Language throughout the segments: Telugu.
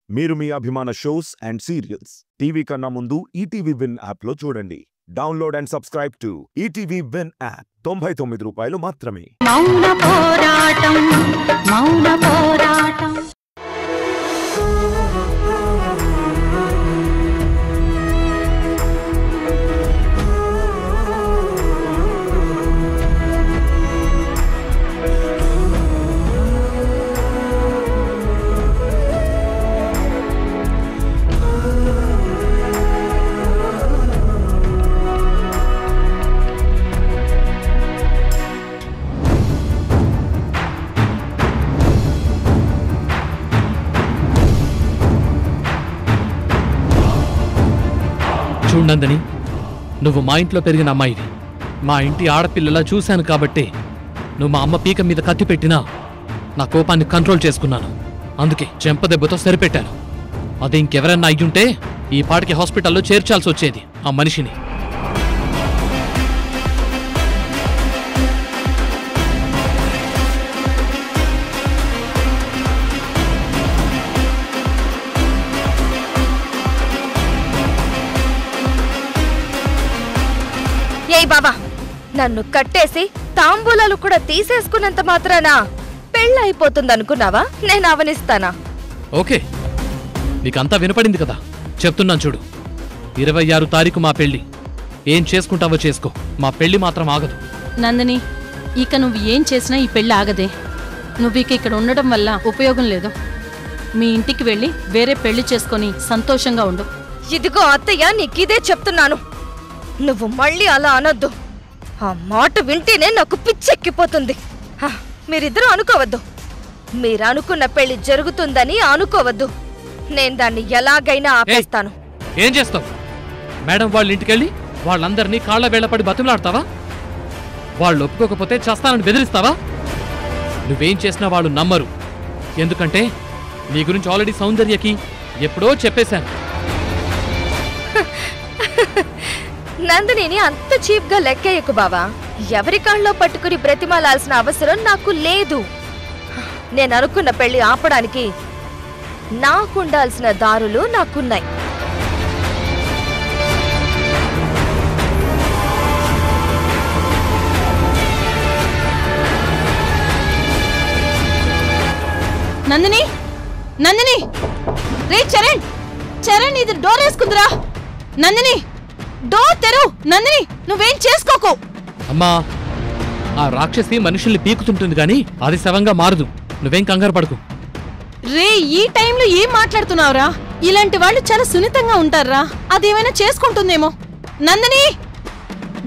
మీరు మీ అభిమాన షోస్ అండ్ సీరియల్స్ టీవీ కన్నా ముందు ఈటీవీ విన్ యాప్ లో చూడండి. Download and subscribe to ETV win app. 99 రూపాయలు మాత్రమే. మౌన పోరాటం మౌన పోరాటం. చూడందని నువ్వు మా ఇంట్లో పెరిగిన అమ్మాయివి. మా ఇంటి ఆడపిల్లలా చూశాను కాబట్టే నువ్వు మా అమ్మ పీక మీద కత్తి పెట్టినా నా కోపాన్ని కంట్రోల్ చేసుకున్నాను. అందుకే చెంపదెబ్బతో సరిపెట్టాను. అదే ఇంకెవరన్నా అయ్యుంటే ఈ పాటికి హాస్పిటల్లో చేర్చాల్సి వచ్చేది ఆ మనిషిని. ఏయ్ బాబా, నన్ను కట్టేసి తాంబూలాలు కూడా తీసేసుకున్నంత మాత్రాన పెళ్ళైపోతుందనుకున్నావా? నేను అవనిస్తానా? ఓకే, నీకంతా వినపడింది కదా. చెప్తున్నాను చూడు, 26 తారీఖు మా పెళ్లి. ఏం చేసుకుంటావో చేసుకో, మా పెళ్లి మాత్రం ఆగదు. నందిని, ఇక నువ్వు ఏం చేసినా ఈ పెళ్లి ఆగదే. నువ్వు ఇక్కడ ఉండడం వల్ల ఉపయోగం లేదు. మీ ఇంటికి వెళ్ళి వేరే పెళ్లి చేసుకొని సంతోషంగా ఉండు. ఇదిగో అత్తయ్య, నీకిదే చెప్తున్నాను. నువ్వు మళ్ళీ అలా అనొద్దు. ఆ మాట వింటేనే నాకు పిచ్చెక్కిపోతుంది. మీరిద్దరూ అనుకోవద్దు. మీరనుకున్న పెళ్లి జరుగుతుందని అనుకోవద్దు. నేను దాన్ని ఎలాగైనా ఆపేస్తాను. ఏం చేస్తావు? మేడం వాళ్ళ ఇంటికెళ్ళి వాళ్ళందరినీ కాళ్ళ వేళపడి బతిమలాడతావా? వాళ్ళు ఒప్పుకోకపోతే చేస్తానని బెదిరిస్తావా? నువ్వేం చేసినా వాళ్ళు నమ్మరు. ఎందుకంటే నీ గురించి ఆల్రెడీ సౌందర్యకి ఎప్పుడో చెప్పేశాను. నందినిని అంత చీప్ గా లెక్కేయకు బావా. ఎవరి కాళ్ళలో పట్టుకుని బ్రతిమాలాల్సిన అవసరం నాకు లేదు. నేను అనుకున్న పెళ్లి ఆపడానికి నాకుండాల్సిన దారులు నాకున్నాయి. నందిని, నందిని, రే చరణ్, చరణ్ ఇది డోర్ వేసుకుందిరా. నందిని, డోర్ తెరు. నందిని, నువ్వేం చేసుకోకు. అమ్మా, ఆ రాక్షసి మనుషుల్ని పీకుతుంటుంది గాని అది శవంగా మారదు. నువ్వేం కంగారు పడకు. రే, ఈ టైంలో ఏం మాట్లాడుతున్నావురా? ఇలాంటి వాళ్ళు చాలా సున్నితంగా ఉంటారా? అదేమైనా చేసుకుంటుందేమో. నందిని,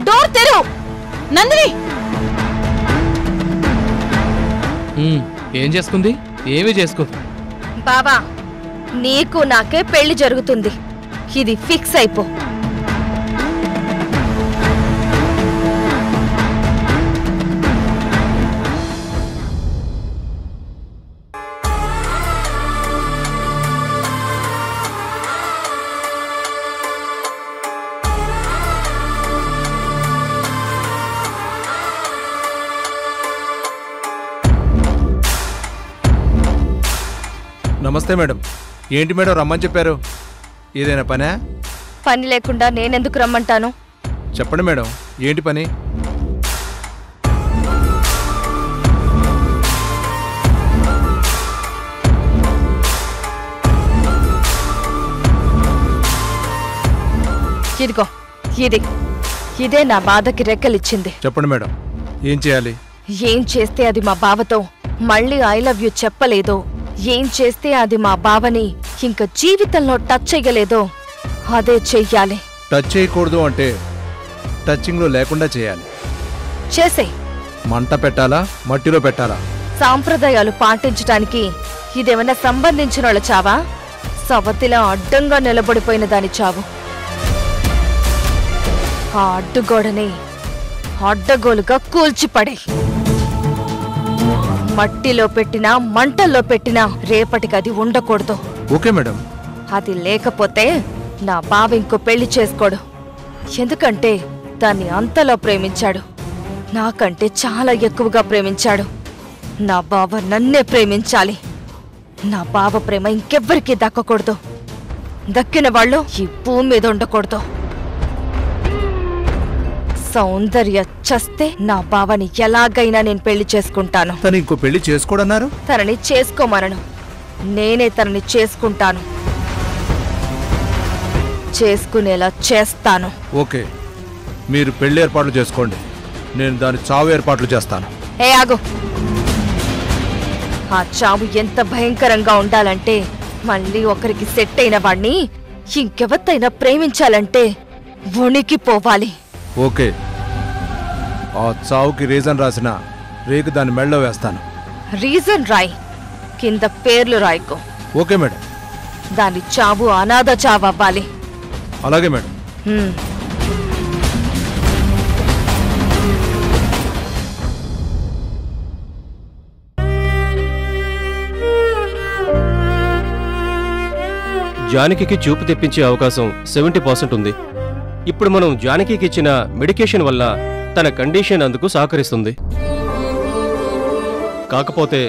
డోర్ తెరు. నందిని. ఏం చేసుకుంది? ఏమీ చేసుకోదు. బావా, నీకు నాకే పెళ్లి జరుగుతుంది. ఇది ఫిక్స్ అయిపో. నమస్తే మేడం. ఏంటి మేడం రమ్మని చెప్పారు? ఏదైనా పనే? పని లేకుండా నేనెందుకు రమ్మంటాను? చెప్పండి మేడం, ఏంటి పని? ఇదిగో ఇదే నా బాధకి రెక్కలిచ్చింది. చెప్పండి మేడం, ఏం చేయాలి? ఏం చేస్తే అది మా బావతో మళ్ళీ ఐ లవ్ యూ చెప్పలేదో, ఏం చేస్తే అది మా బావని ఇంక జీవితంలో టచ్ చెయ్యలేదో అదే చెయ్యాలి. టచ్ చేయకూడదు అంటే టచింగ్ లో లేకుండా చేయాలి. చేసే. మంట పెట్టాలా, మట్టిలో పెట్టాలా? సాంప్రదాయాలు పాటించటానికి ఇదేమన్నా సంబంధించిన వాళ్ళ చావా? సవతిలా అడ్డంగా నిలబడిపోయిన దాని చావు. ఆ అడ్డుగోడని అడ్డగోలుగా కూల్చిపడే. మట్టిలో పెట్టినా మంటల్లో పెట్టినా రేపటికి అది ఉండకూడదు. Okay madam. అది లేకపోతే నా బావ ఇంకో పెళ్లి చేసుకోడు. ఎందుకంటే దాన్ని అంతలా ప్రేమించాడు. నాకంటే చాలా ఎక్కువగా ప్రేమించాడు. నా బావ నన్నే ప్రేమించాలి. నా బావ ప్రేమ ఇంకెవ్వరికీ దక్కకూడదు. దక్కిన వాళ్ళు ఈ భూమి మీద ఉండకూడదు. సౌందర్య చస్తే నా బావని ఎలాగైనా నేను పెళ్లి చేసుకుంటాను. తను ఇంకో పెళ్లి చేసుకోడన్నారు. తనని చేసుకోమనను, నేనే తనని చేసుకుంటాను. చేసుకునేలా చేస్తాను. ఓకే, మీరు పెళ్లి ఏర్పాట్లు చేసుకోండి, నేను దాని చావు ఏర్పాట్లు చేస్తాను. ఏ ఆగు. ఆ చావు ఎంత భయంకరంగా ఉండాలంటే, మళ్ళీ ఒకరికి సెట్ అయిన వాణ్ణి ఇంకెవత్తైనా ప్రేమించాలంటే వణికిపోవాలి. ఓకే, ఆ చావుకి రీజన్ రాసిన రేకు దాని మెడలో వేస్తాను. రీజన్ రాయ్, కింద పేర్లు రాయకు. Okay madam. దాని చావు అనాథ చావు అవ్వాలి. అలాగే మేడం. జానకికి చూపు తెప్పించే అవకాశం 70% ఉంది. ఇప్పుడు మనం జానకికి ఇచ్చిన మెడికేషన్ వల్ల తన కండిషన్ అందుకు సహకరిస్తుంది. కాకపోతే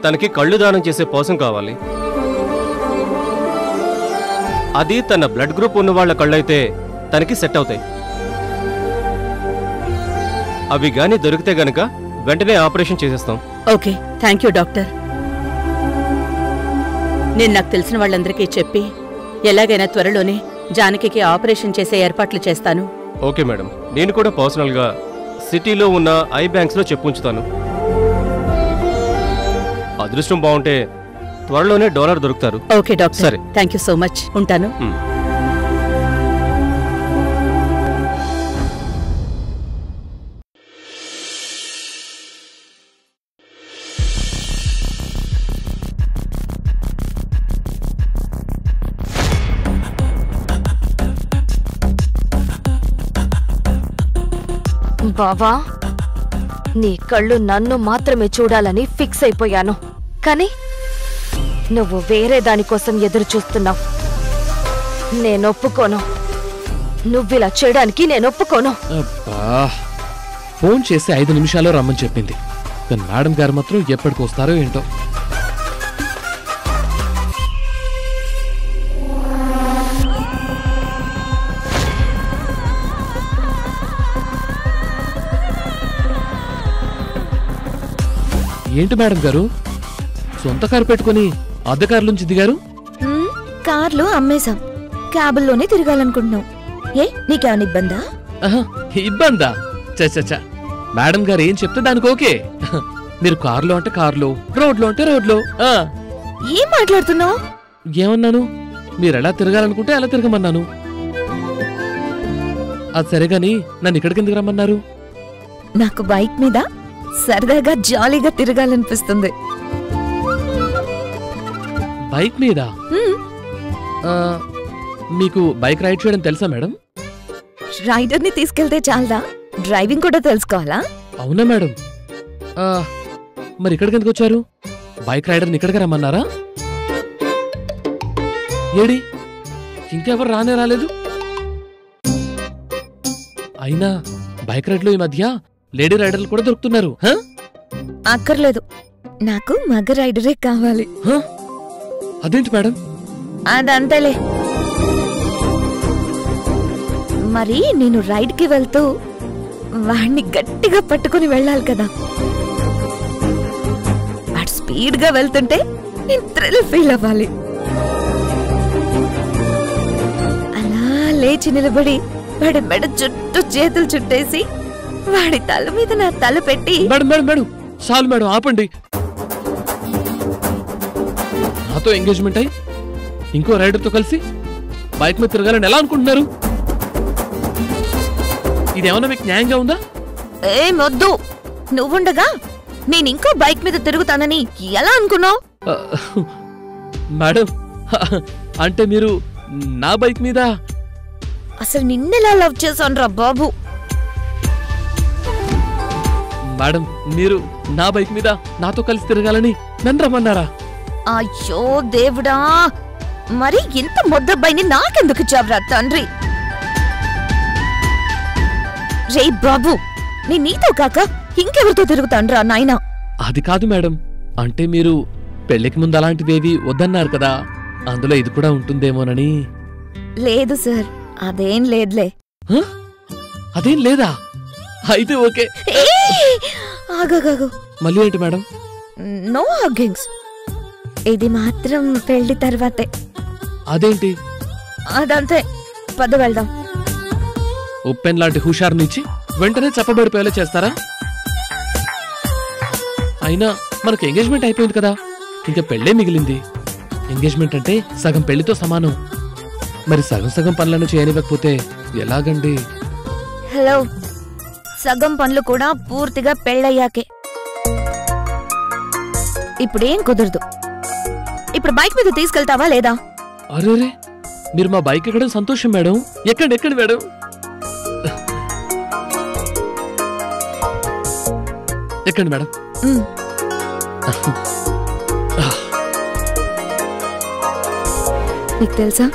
తనకి కళ్ళు దానం చేసే కోసం కావాలి. అది తన బ్లడ్ గ్రూప్ ఉన్న వాళ్ళ కళ్ళైతే తనకి సెట్ అవుతాయి. అవి గాని దొరికితే గనక వెంటనే ఆపరేషన్ చేసేస్తాం. Okay, thank you doctor. నేను నాకు తెలిసిన వాళ్ళందరికీ చెప్పి ఎలాగైనా త్వరలోనే జానకికి ఆపరేషన్ చేసే ఏర్పాట్లు చేస్తాను. ఓకే మేడం, నేను కూడా పర్సనల్గా సిటీలో ఉన్న ఐ బ్యాంక్స్లో చెప్పుంచుతాను. అదృష్టం బాగుంటే త్వరలోనే డోనర్ దొరుకుతారు. ఓకే డాక్టర్, సరే, థ్యాంక్ యూ సో మచ్. ఉంటాను. బావా, నీ కళ్ళు నన్ను మాత్రమే చూడాలని ఫిక్స్ అయిపోయాను. కానీ నువ్వు వేరే దానికోసం ఎదురు చూస్తున్నావు. నేనొప్పుకోను. నువ్విలా చేయడానికి నేనొప్పుకోను. అబ్బా, ఫోన్ చేసి 5 నిమిషాల్లో రమ్మని చెప్పింది. కానీ మేడం గారు మాత్రం ఎప్పటికి వస్తారో ఏంటో. ఏంటి మేడం గారు, సొంత కారు పెట్టుకుని అద్దె కారు నుంచి దిగారు? కార్లు అమ్మేశాం, క్యాబుల్లోనే తిరగాలనుకుంటున్నాం. ఏ నీకేమైనా ఇబ్బందా? ఇబ్బందా? చచ్చా, మేడం గారు ఏం చెప్తే దానికి ఓకే. మీరు కారులో అంటే కారులో, రోడ్లో అంటే రోడ్లో. ఏం మాట్లాడుతున్నావు? ఏమన్నాను? మీరు ఎలా తిరగాలనుకుంటే అలా తిరగమన్నాను. అది సరేగాని నన్ను ఇక్కడికి ఎందుకు రమ్మన్నారు? నాకు బైక్ మీద సరదాగా జాలీగా తిరగాలనిపిస్తుంది. బైక్ మీద? మీకు బైక్ రైడ్ చేయడం తెలుసా మేడం? రైడర్ ని తీసుకెళ్తే చాలదా? డ్రైవింగ్ కూడా తెలుసుకోవాలా? అవునా మేడం? మరి ఇక్కడికి ఎందుకు వచ్చారు? బైక్ రైడర్ని ఇక్కడికి రమ్మన్నారా? ఏడి ఇంకెవరు రానే రాలేదు. అయినా బైక్ రైడ్ లో ఈ మధ్య లేడీ రైడర్లు కూడా దొరుకుతున్నారు. అక్కర్లేదు, నాకు మగ రైడరే కావాలి. అదేంటి మేడం? అదంతలే. మరి నేను రైడ్ కి వెళ్తూ వాణ్ణి గట్టిగా పట్టుకుని వెళ్ళాలి కదా. వాడు స్పీడ్ గా వెళ్తుంటే నేను థ్రిల్ ఫీల్ అవ్వాలి. అలా లేచి నిలబడి వాడి మెడ చుట్టూ చేతులు చుట్టేసి వాడి తల మీద నా తల పెట్టి. మేడం మేడం మేడం, చాలు మేడం, ఆపండి. నాతో ఎంగేజ్మెంట్ అయి ఇంకో రైడర్తో కలిసి బైక్ మీద తిరగాలని ఎలా అనుకుంటున్నారు? ఇదేమన్నా మీకు న్యాయంగా ఉందా? ఏమొద్దు, నువ్వుండగా నేను ఇంకో బైక్ మీద తిరుగుతానని ఎలా అనుకున్నావు? మేడం, అంటే మీరు నా బైక్ మీద? అసలు నిన్నెలా లవ్ చేశాను రా బాబు. మేడం, మీరు నా బైక్ మీద నాతో కలిసి తిరగాలని నన్ను రమ్మన్నారా? అయ్యో దేవుడా, మరి ఇంత మొద్దబ్బాయిని నాకెందుకు ఇచ్చావురా తండ్రి? రే బాబు, నీతో కాక ఇంకెవరితో తిరుగుతానురా నాయనా? అది కాదు మేడం, అంటే మీరు పెళ్లికి ముందు అలాంటిదేవి వద్దన్నారు కదా, అందులో ఇది కూడా ఉంటుందేమోనని. లేదు సార్, అదేం లేదులే. హ? అదేం లేదా? అయితే ఓకే. ఆగాగాగు. మళ్ళీ ఏంటి మేడం? No huggings. ఇది మాత్రం పెళ్లి తర్వాతే. అదేంటి? అదంతే. పద వెళ్దాం. ఉప్పెన్ లాంటి హుషారునిచ్చి వెంటనే చెప్పబడిపోయేలా చేస్తారా? అయినా మనకు ఎంగేజ్మెంట్ అయిపోయింది కదా, ఇంకా పెళ్ళే మిగిలింది. ఎంగేజ్మెంట్ అంటే సగం పెళ్లితో సమానం. మరి సగం సగం పనులను చేయనివ్వకపోతే ఎలాగండి? హలో, సగం పనులు కూడా పూర్తిగా పెళ్ళయ్యాకే. ఇప్పుడేం కుదరదు. ఇప్పుడు బైక్ మీద తీసుకెళ్తావా లేదా? అరేరే, మీరు మా బైక్ ఎక్కడం సంతోషం మేడం. ఎక్కండి ఎక్కండి మేడం. ఎక్కండి మేడం. నీకు తెలుసా,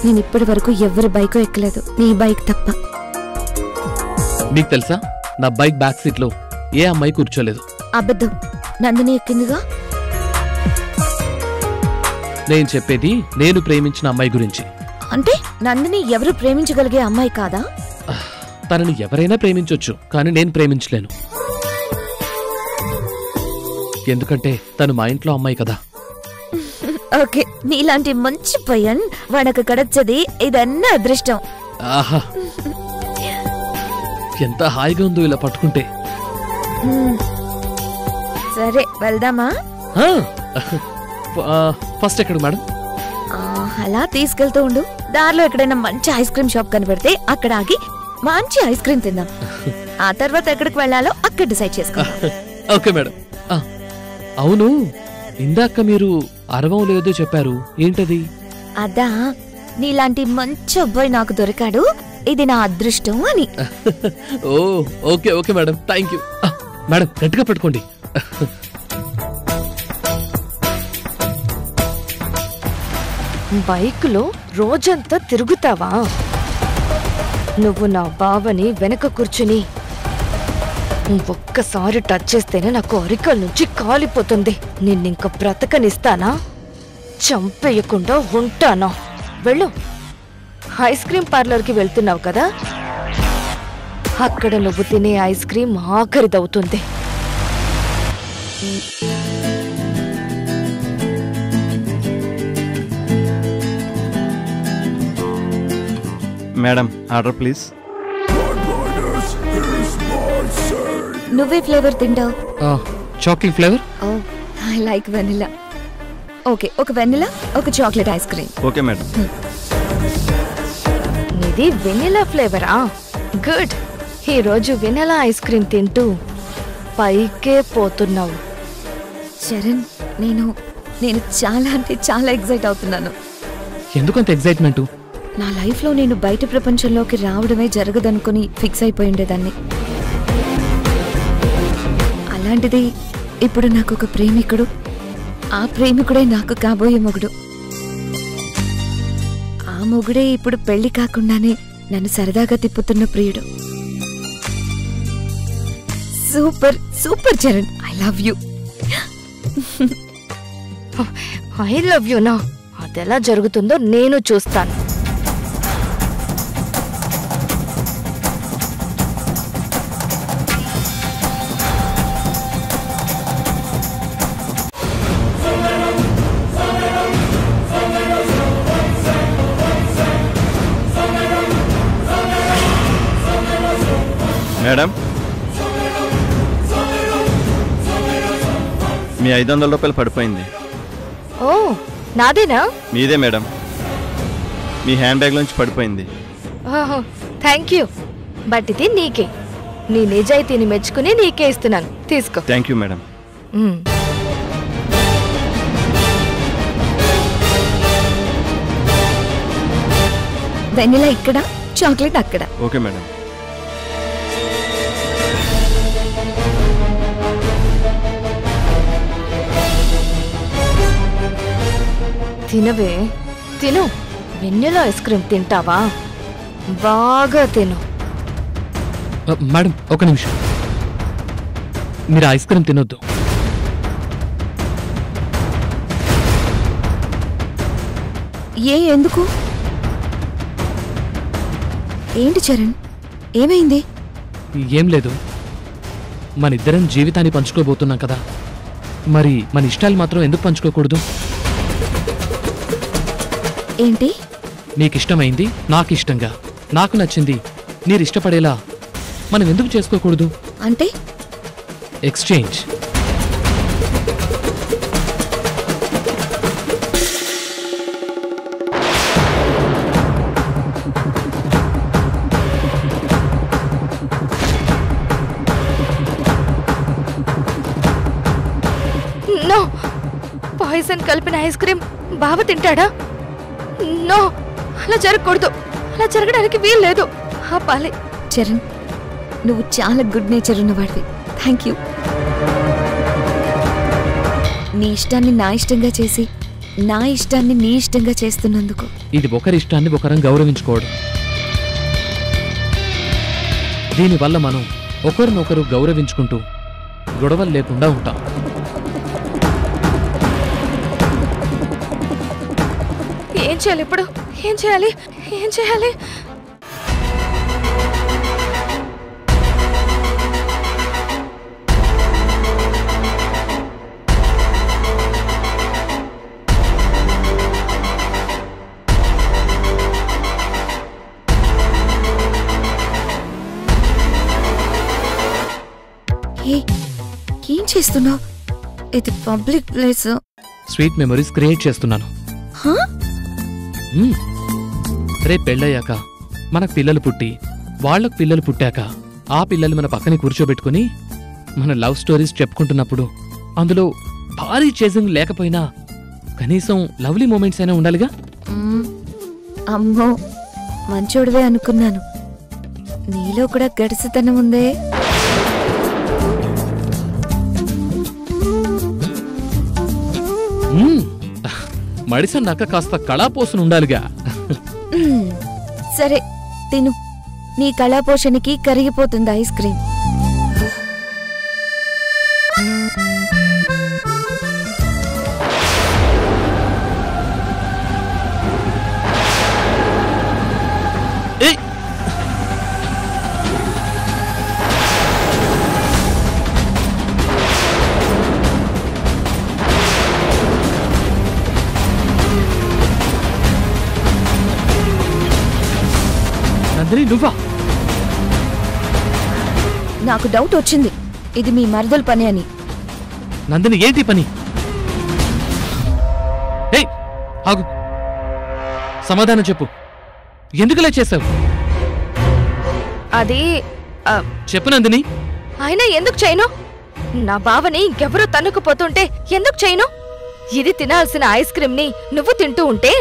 నేను ఇప్పటి వరకు ఎవరి బైక్ ఎక్కలేదు, నీ బైక్ తప్ప. మీకు తెలుసా, నా బైక్ బ్యాక్ సీట్ లో ఏ అమ్మాయి కూర్చోలేదు. అబద్ధం. నందిని ఎక్కిందిగా. నేను చెప్పేది నేను ప్రేమించిన అమ్మాయి గురించి. అంటే నందిని ఎవరు ప్రేమించగలిగే అమ్మాయి కాదా? తనని ఎవరైనా ప్రేమించొచ్చు, కానీ నేను ప్రేమించలేను. ఎందుకంటే తను మా ఇంట్లో అమ్మాయి కదా. ఓకే, నీలాంటి మంచి పయ్యన్ వనకు కడచ్చది ఇదన్నా అదృష్టం. ఆహా, ఎంత హాయిగా ఉందో ఇలా పట్టుకుంటే. సరే వెళ్దామా? ఫస్ట్ ఎక్కడ మేడం? అలా తీసుకెళ్తూ ఉండు. దారిలో ఎక్కడైనా మంచి ఐస్ క్రీమ్ షాప్ కనబడితే అక్కడ ఆగి మంచి ఐస్ క్రీమ్ తిందాం. ఆ తర్వాత ఎక్కడికి వెళ్ళాలో అక్కడ డిసైడ్ చేసుకో. Okay madam. అవును, ఇందాక మీరు అరవం లేదో చెప్పారు, ఏంటది? అదా, నీలాంటి మంచి అబ్బాయి నాకు దొరికాడు, ఇది నా అదృష్టం అని. Oh okay okay madam, thank you. Madam గట్టిగా పెట్టుకోండి. బైక్లో రోజంతా తిరుగుతావా? నువ్వు నా బావని వెనక కూర్చుని ఒక్కసారి టచ్ చేస్తేనే నాకు అరికల నుంచి కాలిపోతుంది. నిన్నింక బ్రతకనిస్తానా? చంపేయకుండా ఉంటానా? వెళ్ళు. ఐస్ క్రీమ్ పార్లర్కి వెళ్తున్నావు కదా, అక్కడ నువ్వు తినే ఐస్ క్రీమ్ ఆఖరిదవుతుంది. Madam, order please. నువ్వే ఫ్లేవర్ తింటావు? Chocolate flavour. Oh, I like vanilla. Okay, ఒక వెనిలా, ఒక chocolate ice cream. Okay madam. ఇది వెనిలా ఫ్లేవరా? గుడ్. ఈరోజు వెనిలా ఐస్ క్రీమ్ తింటూ పైకే పోతున్నావు. చరణ్, నేను చాలా అంటే చాలా ఎక్సైట్ అవుతున్నాను. ఎందుకంత ఎక్సైట్మెంట్? నా లైఫ్లో నేను బయట ప్రపంచంలోకి రావడమే జరగదనుకుని ఫిక్స్ అయిపోయి ఉండేదాన్ని. అలాంటిది ఇప్పుడు నాకు ఒక ప్రేమికుడు, ఆ ప్రేమికుడే నాకు కాబోయే మొగుడు. ఆ మొగుడే ఇప్పుడు పెళ్లి కాకుండానే నన్ను సరదాగా తిప్పుతున్న ప్రియుడు. Super super Charan, I love you. I love you నా? అదెలా జరుగుతుందో నేను చూస్తాను. మేడం, మీ 500 రూపాయలు పడిపోయింది. ఓ, నాదేనా? మీదే మేడం, మీ హ్యాండ్ బ్యాగ్ నుంచి పడిపోయింది. Thank you. బట్ ఇది నీకే. నీ నిజాయితీని మెచ్చుకుని నీకే ఇస్తున్నాను, తీసుకో. Thank you madam. వెనిలా ఇక్కడ, చాక్లెట్ అక్కడ. Okay madam. తినవే, తిను. వెన్నెలా ఐస్ క్రీమ్ తింటావా? బాగా తిను. మేడం ఒక నిమిషం, మీరు ఐస్ క్రీమ్ తినొద్దు. ఎందుకు? ఏంటి చరణ్, ఏమైంది? ఏం లేదు, మనిద్దరం జీవితాన్ని పంచుకోబోతున్నాం కదా, మరి మన ఇష్టాలు మాత్రం ఎందుకు పంచుకోకూడదు? ఏంటి? నీకిష్టమైంది నాకిష్టంగా, నాకు నచ్చింది నీరిష్టపడేలా మనం ఎందుకు చేసుకోకూడదు? అంటే ఎక్స్చేంజ్. నో, పాయిజన్ కలిపిన ఐస్ క్రీమ్ బావ తింటాడా? నో, అలా జరగకూడదు. అలా జరగడానికి వీలు లేదు. ఆపాలి. చరణ్, నువ్వు చాలా గుడ్ నేచర్ ఉన్నవాడివి. Thank you. నీ ఇష్టాన్ని నా ఇష్టంగా చేసి నా ఇష్టాన్ని నీ ఇష్టంగా చేస్తున్నందుకు. ఇది ఒకరి ఇష్టాన్ని ఒకరం గౌరవించుకోవడం. దీనివల్ల మనం ఒకరినొకరు గౌరవించుకుంటూ గొడవలు లేకుండా ఉంటాం. ఏం చేయాలి ఇప్పుడు? ఏం చేయాలి? ఏం చేయాలి? ఏం చేస్తున్నావు? ఇది public place. Sweet memories create చేస్తున్నాను. రేపు పెళ్ళయ్యాక మనకు పిల్లలు పుట్టి వాళ్లకు పిల్లలు పుట్టాక ఆ పిల్లలు మన పక్కనే కూర్చోబెట్టుకుని మన లవ్ స్టోరీస్ చెప్పుకుంటున్నప్పుడు అందులో భారీ చేజింగ్ లేకపోయినా కనీసం లవ్లీ మూమెంట్స్ అయినా ఉండాలిగా. అమ్మో, మంచోడివే అనుకున్నాను. నీలో కూడా గడిసితనం ఉందే. మడిసన్నాక కాస్త కళాపోసన ఉండాలిగా. సరే తిను, నీ కళాపోషణకి కరిగిపోతుంది ఐస్ క్రీమ్. నందిని, నువ్వా? నాకు డౌట్ వచ్చింది, ఇది మీ మరదల పని అని. నందిని, ఏంటి పని? ఆగు, సమాధానం చెప్పు. ఎందుకులా చేసావు? అది చెప్పు నందిని. అయినా ఎందుకు చేయను? నా బావని ఇంకెవరూ తన్నుకుపోతుంటే ఎందుకు చేయను? ఇది తినాల్సిన ఐస్ క్రీమ్ ని నువ్వు తింటూ ఉంటే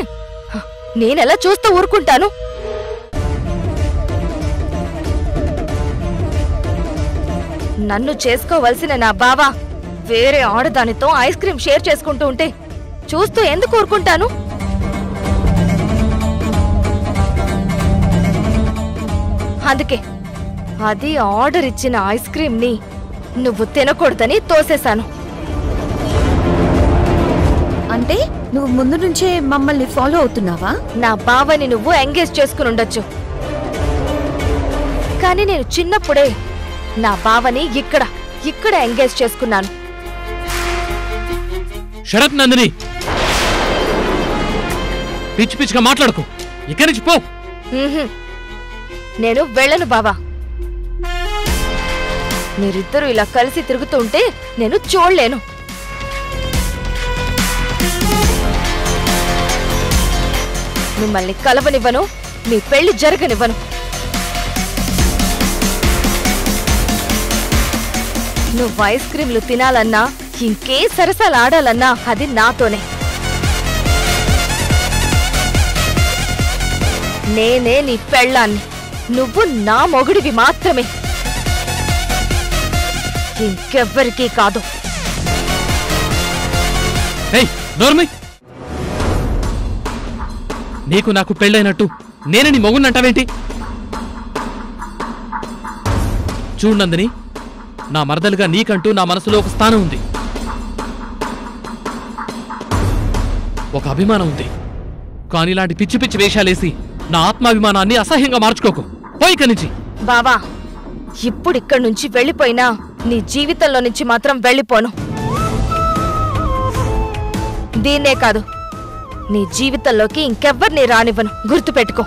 నేనెలా చూస్తూ ఊరుకుంటాను? నన్ను చేసుకోవలసిన నా బావ వేరే ఆడదానితో ఐస్ క్రీమ్ షేర్ చేసుకుంటూ ఉంటే చూస్తూ ఎందుకు ఊరుకుంటాను? అందుకే అది ఆర్డర్ ఇచ్చిన ఐస్ క్రీమ్ ని నువ్వు తినకూడదని తోసేశాను. అంటే నువ్వు ముందు నుంచే మమ్మల్ని ఫాలో అవుతున్నావా? నా బావని నువ్వు ఎంగేజ్ చేసుకుని ఉండొచ్చు, కానీ నేను చిన్నప్పుడే నా బావని ఇక్కడ ఎంగేజ్ చేసుకున్నాను. షడప్ నందిని, పిచ్చి పిచ్చిగా మాట్లాడుకో. ఇక్కడి నుంచి పో. నేను వెళ్ళను బావా. మీరిద్దరూ ఇలా కలిసి తిరుగుతూ ఉంటే నేను చూడలేను. మిమ్మల్ని కలవనివ్వను, మీ పెళ్లి జరగనివ్వను. నువ్వు ఐస్ క్రీంలు తినాలన్నా ఇంకే సరసాలు ఆడాలన్నా అది నాతోనే. నేనే నీ పెళ్ళాన్ని, నువ్వు నా మొగుడివి మాత్రమే, ఇంకెవ్వరికీ కాదు. నీకు నాకు పెళ్ళైనట్టు నేనే నీ మొగుడినంటావేంటి? చూడు నందిని, నా మరదలుగా నీకంటూ నా మనసులో ఒక స్థానం ఉంది, ఒక అభిమానం ఉంది. కానీ ఇలాంటి పిచ్చి పిచ్చి వేషాలేసి నా ఆత్మాభిమానాన్ని అసహ్యంగా మార్చుకోకు. పోయి ఇక్కడి నుంచి. బావా, ఇప్పుడు ఇక్కడి నుంచి వెళ్ళిపోయినా నీ జీవితంలో నుంచి మాత్రం వెళ్ళిపోను. దీన్నే కాదు, నీ జీవితంలోకి ఇంకెవ్వరిని రానివ్వను. గుర్తుపెట్టుకో.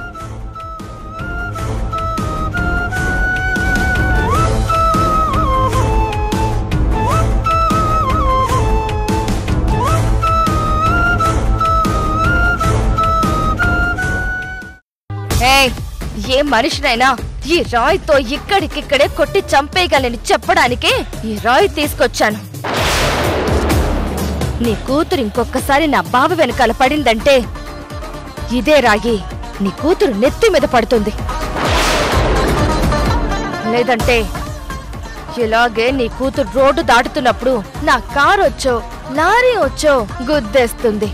ఏ మనిషినైనా ఈ రాయితో ఇక్కడికిక్కడే కొట్టి చంపేయగలని చెప్పడానికే ఈ రాయి తీసుకొచ్చాను. నీ కూతురు ఇంకొకసారి నా బావ వెనకాల పడిందంటే ఇదే రాయి నీ కూతురు నెత్తి మీద పడుతుంది. లేదంటే ఇలాగే నీ కూతురు రోడ్డు దాటుతున్నప్పుడు నా కారు వచ్చో లారీ వచ్చో గుద్దేస్తుంది.